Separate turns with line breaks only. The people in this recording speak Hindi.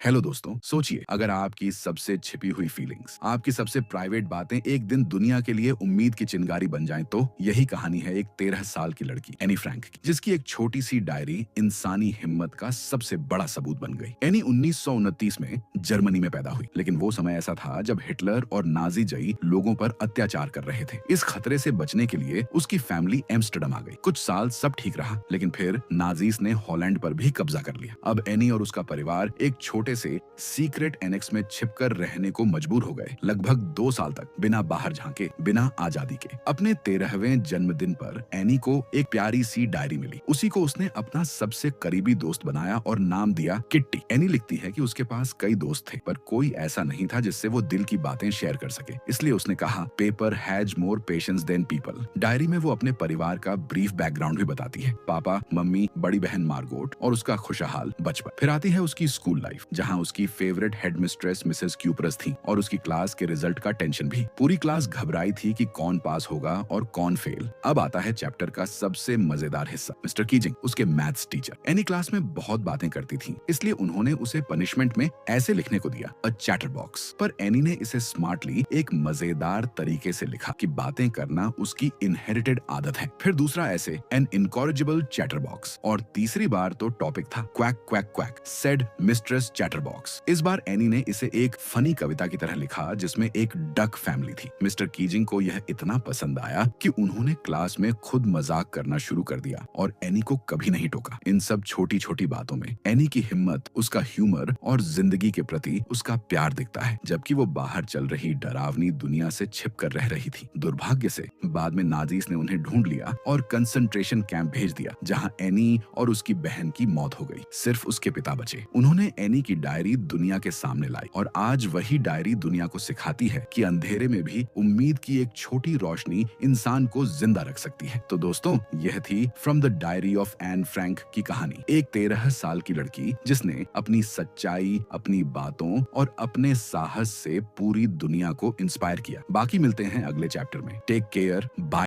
हेलो दोस्तों, सोचिए अगर आपकी सबसे छिपी हुई फीलिंग्स, आपकी सबसे प्राइवेट बातें एक दिन दुनिया के लिए उम्मीद की चिंगारी बन जाएं, तो यही कहानी है एक 13 साल की लड़की एनी फ्रैंक की, जिसकी एक छोटी सी डायरी इंसानी हिम्मत का सबसे बड़ा सबूत बन गई। एनी 1929 में जर्मनी में पैदा हुई, लेकिन वो समय ऐसा था जब हिटलर और नाजी जई लोगों पर अत्याचार कर रहे थे। इस खतरे से बचने के लिए उसकी फैमिली एम्स्टर्डम आ गई। कुछ साल सब ठीक रहा, लेकिन फिर नाजीज ने हॉलैंड पर भी कब्जा कर लिया। अब एनी और उसका परिवार एक छोटे से सीक्रेट एनेक्स में छिपकर रहने को मजबूर हो गए, लगभग 2 साल तक बिना बाहर झांके, बिना आजादी के। अपने 13वें जन्मदिन पर एनी को एक प्यारी सी डायरी मिली। उसी को उसने अपना सबसे करीबी दोस्त बनाया और नाम दिया किट्टी। एनी लिखती है कि उसके पास कई दोस्त थे, पर कोई ऐसा नहीं था जिससे वो दिल की बातें शेयर कर सके। इसलिए उसने कहा, paper has more patience than people. Diary में वो अपने परिवार का ब्रीफ बैकग्राउंड भी बताती है, पापा, मम्मी, बड़ी बहन मार्गोट और उसका खुशहाल बचपन। फिर आती है उसकी स्कूल लाइफ, जहां उसकी फेवरेट हेडमिस्ट्रेस मिसेस क्यूपरस थी और उसकी क्लास के रिजल्ट का टेंशन भी। पूरी क्लास घबराई थी कि कौन पास होगा और कौन फेल। अब आता है चैप्टर का सबसे मजेदार हिस्सा, मिस्टर कीजिंग, उसके मैथ्स टीचर। एनी क्लास में बहुत बातें करती थी, इसलिए उन्होंने उसे पनिशमेंट में ऐसे लिखने को दिया, अ चैटर बॉक्स। पर एनी ने इसे स्मार्टली एक मजेदार तरीके से लिखा कि बातें करना उसकी इनहेरिटेड आदत है। फिर दूसरा ऐसे, एन इनकॉरिजिबल चैटर बॉक्स। और तीसरी बार तो टॉपिक था quack quack quack, said mistress chatterbox. इस बार एनी ने इसे एक फनी कविता की तरह लिखा, जिसमें एक डक फैमिली थी। मिस्टर कीजिंग को यह इतना पसंद आया कि उन्होंने क्लास में खुद मजाक करना शुरू कर दिया और एनी को कभी नहीं टोका। इन सब छोटी छोटी बातों में एनी की हिम्मत, उसका ह्यूमर और जिंदगी के प्रति उसका प्यार दिखता है, जबकि वो बाहर चल रही डरावनी दुनिया से छिप कर रह रही थी। दुर्भाग्य से बाद में नाजीज ने उन्हें ढूंढ लिया और कंसंट्रेशन कैंप भेज दिया, जहां एनी और उसकी बहन की मौत हो गई। सिर्फ उसके पिता बचे। उन्होंने एनी की डायरी दुनिया के सामने लाई और आज वही डायरी दुनिया को सिखाती है कि अंधेरे में भी उम्मीद की एक छोटी रोशनी इंसान को जिंदा रख सकती है। तो दोस्तों, यह थी from the diary of Anne Frank की कहानी, एक 13 साल की लड़की जिसने अपनी सच्चाई, अपनी बातों और अपने साहस से पूरी दुनिया को इंस्पायर किया। बाकी मिलते हैं अगले चैप्टर में। Take care, bye.